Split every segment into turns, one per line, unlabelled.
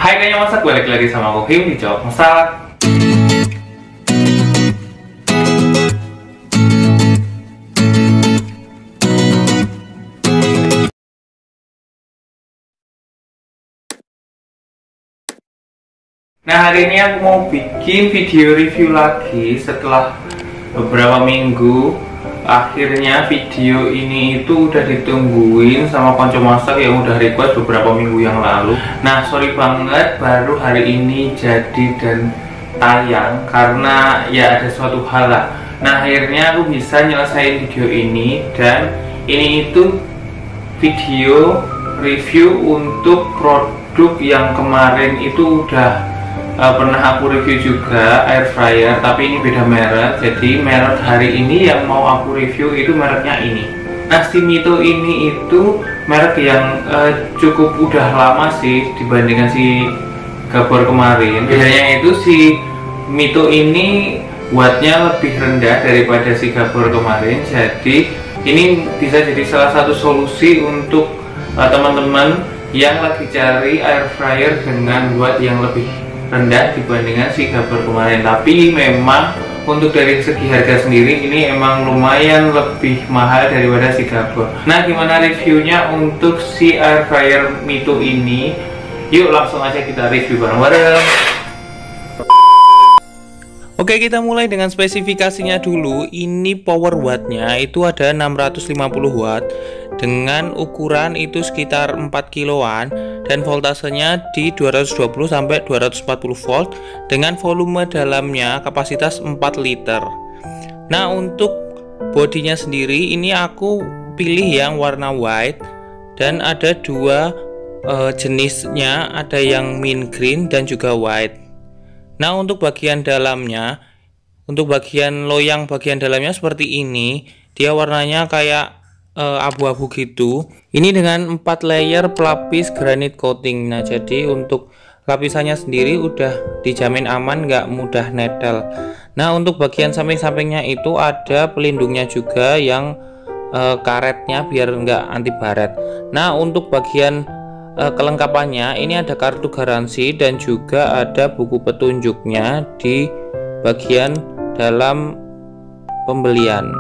Hai, kayaknya masak, balik lagi sama aku Him di Jawab Masak. Nah, hari ini aku mau bikin video review lagi setelah beberapa minggu. Akhirnya video ini itu udah ditungguin sama konco masak yang udah request beberapa minggu yang lalu. Nah, sorry banget baru hari ini jadi dan tayang karena ya ada suatu hal lah. Nah, akhirnya aku bisa nyelesain video ini, dan ini itu video review untuk produk yang kemarin itu udah pernah aku review juga, air fryer, tapi ini beda merek. Jadi merek hari ini yang mau aku review itu mereknya ini. Nah, si Mito ini itu merek yang cukup udah lama sih dibandingkan si Gabor kemarin. Bedanya itu si Mito ini wattnya lebih rendah daripada si Gabor kemarin. Jadi ini bisa jadi salah satu solusi untuk teman-teman yang lagi cari air fryer dengan watt yang lebih rendah dibandingkan si Gabor kemarin. Tapi memang untuk dari segi harga sendiri ini emang lumayan lebih mahal daripada si Gabor. Nah, gimana reviewnya untuk si air fryer Mito ini? Yuk langsung aja kita review bareng-bareng. Oke, kita mulai dengan spesifikasinya dulu. Ini power wattnya itu ada 650 watt dengan ukuran itu sekitar 4 kiloan, dan voltasenya di 220 sampai 240 volt dengan volume dalamnya kapasitas 4 liter. Nah, untuk bodinya sendiri ini aku pilih yang warna white, dan ada dua jenisnya, ada yang mint green dan juga white. Nah, untuk bagian dalamnya, untuk bagian loyang bagian dalamnya seperti ini, dia warnanya kayak abu-abu gitu. Ini dengan 4 layer pelapis granit coating. Nah, jadi untuk lapisannya sendiri udah dijamin aman, nggak mudah netel. Nah, untuk bagian samping-sampingnya itu ada pelindungnya juga yang karetnya biar nggak anti baret. Nah, untuk bagian kelengkapannya ini ada kartu garansi dan juga ada buku petunjuknya di bagian dalam pembelian.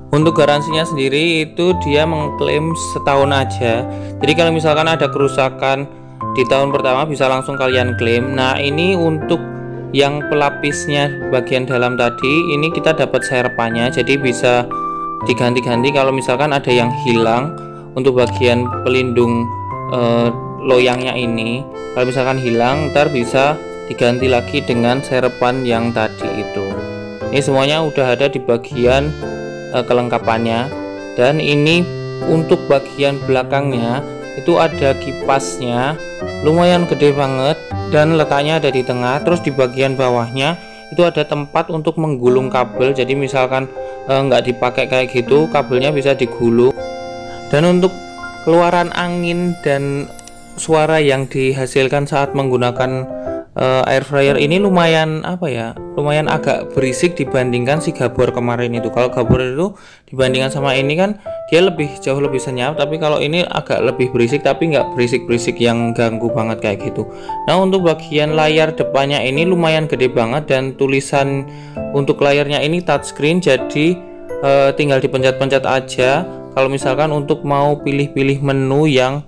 Untuk garansinya sendiri itu dia mengklaim setahun aja. Jadi kalau misalkan ada kerusakan di tahun pertama bisa langsung kalian klaim. Nah, ini untuk yang pelapisnya bagian dalam tadi ini kita dapat serepanya, jadi bisa diganti-ganti kalau misalkan ada yang hilang. Untuk bagian pelindung loyangnya ini kalau misalkan hilang, ntar bisa diganti lagi dengan serepan yang tadi itu. Ini semuanya udah ada di bagian kelengkapannya. Dan ini untuk bagian belakangnya itu ada kipasnya, lumayan gede banget dan letaknya ada di tengah. Terus di bagian bawahnya itu ada tempat untuk menggulung kabel, jadi misalkan nggak dipakai kayak gitu, kabelnya bisa digulung. Dan untuk keluaran angin dan suara yang dihasilkan saat menggunakan air fryer ini lumayan lumayan agak berisik dibandingkan si Gabor kemarin itu. Kalau Gabor itu dibandingkan sama ini kan dia jauh lebih senyap, tapi kalau ini agak lebih berisik, tapi nggak berisik-berisik yang ganggu banget kayak gitu. Nah, untuk bagian layar depannya ini lumayan gede banget, dan tulisan untuk layarnya ini touchscreen, jadi tinggal dipencet-pencet aja. Kalau misalkan untuk mau pilih-pilih menu yang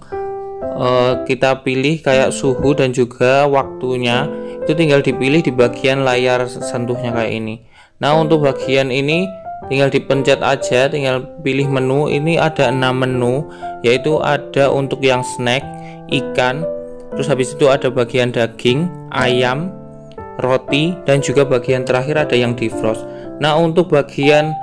kita pilih kayak suhu dan juga waktunya, itu tinggal dipilih di bagian layar sentuhnya kayak ini. Nah, untuk bagian ini tinggal dipencet aja, tinggal pilih menu. Ini ada 6 menu, yaitu ada untuk yang snack, ikan, terus habis itu ada bagian daging, ayam, roti, dan juga bagian terakhir ada yang defrost. Nah, untuk bagian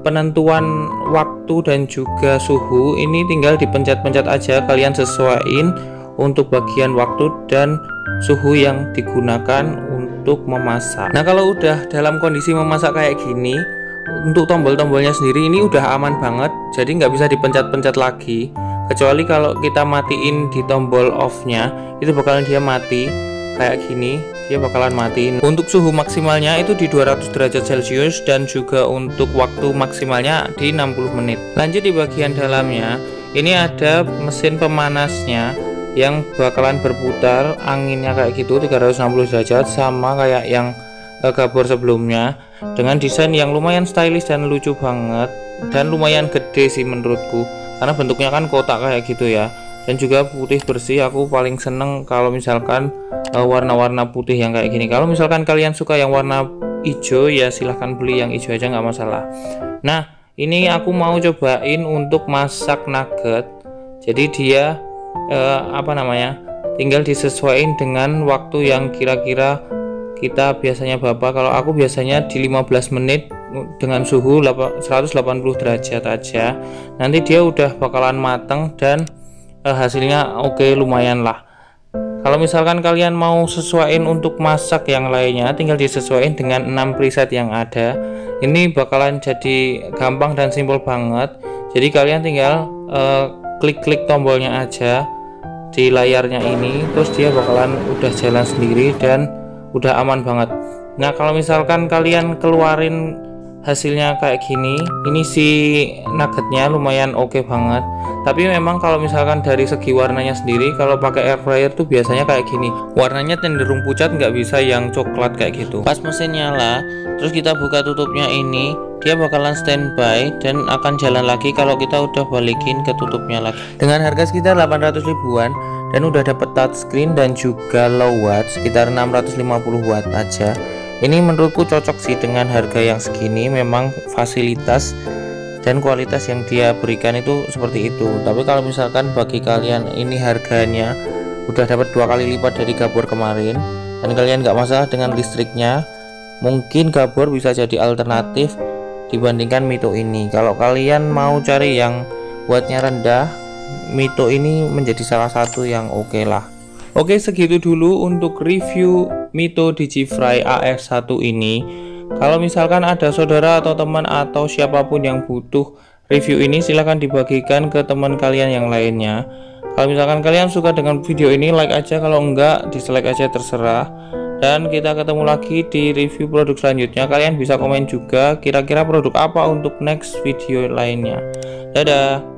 penentuan waktu dan juga suhu ini tinggal dipencet-pencet aja, kalian sesuaiin untuk bagian waktu dan suhu yang digunakan untuk memasak. Nah, kalau udah dalam kondisi memasak kayak gini, untuk tombol-tombolnya sendiri ini udah aman banget, jadi nggak bisa dipencet-pencet lagi, kecuali kalau kita matiin di tombol off-nya, itu bakalan dia mati kayak gini, dia bakalan mati. Untuk suhu maksimalnya itu di 200 derajat Celcius, dan juga untuk waktu maksimalnya di 60 menit. Lanjut di bagian dalamnya, ini ada mesin pemanasnya. yang bakalan berputar anginnya kayak gitu 360 derajat, sama kayak yang Gabor sebelumnya, dengan desain yang lumayan stylish dan lucu banget, dan lumayan gede sih menurutku karena bentuknya kan kotak kayak gitu ya, dan juga putih bersih. Aku paling seneng kalau misalkan warna-warna putih yang kayak gini. Kalau misalkan kalian suka yang warna hijau ya silahkan beli yang hijau aja nggak masalah. Nah, ini aku mau cobain untuk masak nugget. Jadi dia tinggal disesuaikan dengan waktu yang kira-kira kita biasanya bapak. Kalau aku biasanya di 15 menit dengan suhu 180 derajat aja, nanti dia udah bakalan mateng dan hasilnya oke, lumayan lah. Kalau misalkan kalian mau sesuaiin untuk masak yang lainnya, tinggal disesuaikan dengan 6 preset yang ada. Ini bakalan jadi gampang dan simpel banget. Jadi kalian tinggal klik-klik tombolnya aja di layarnya ini, terus dia bakalan udah jalan sendiri dan udah aman banget. Nah, kalau misalkan kalian keluarin hasilnya kayak gini, ini si nuggetnya lumayan oke banget. Tapi memang kalau misalkan dari segi warnanya sendiri, kalau pakai air fryer tuh biasanya kayak gini, warnanya cenderung pucat, nggak bisa yang coklat kayak gitu. Pas mesin nyala, terus kita buka tutupnya ini, dia bakalan standby dan akan jalan lagi kalau kita udah balikin ke tutupnya lagi. Dengan harga sekitar 800 ribuan dan udah dapet touchscreen dan juga low watt sekitar 650 watt aja. Ini menurutku cocok sih dengan harga yang segini. Memang fasilitas dan kualitas yang dia berikan itu seperti itu. Tapi kalau misalkan bagi kalian ini harganya udah dapat 2 kali lipat dari Gabor kemarin dan kalian nggak masalah dengan listriknya, mungkin Gabor bisa jadi alternatif dibandingkan Mito ini. Kalau kalian mau cari yang wattnya rendah, Mito ini menjadi salah satu yang oke lah. Oke, segitu dulu untuk review Mito DigiFry AF1 ini. Kalau misalkan ada saudara atau teman atau siapapun yang butuh review ini, silahkan dibagikan ke teman kalian yang lainnya. Kalau misalkan kalian suka dengan video ini, like aja, kalau enggak dislike aja, terserah. Dan kita ketemu lagi di review produk selanjutnya. Kalian bisa komen juga kira-kira produk apa untuk next video lainnya. Dadah.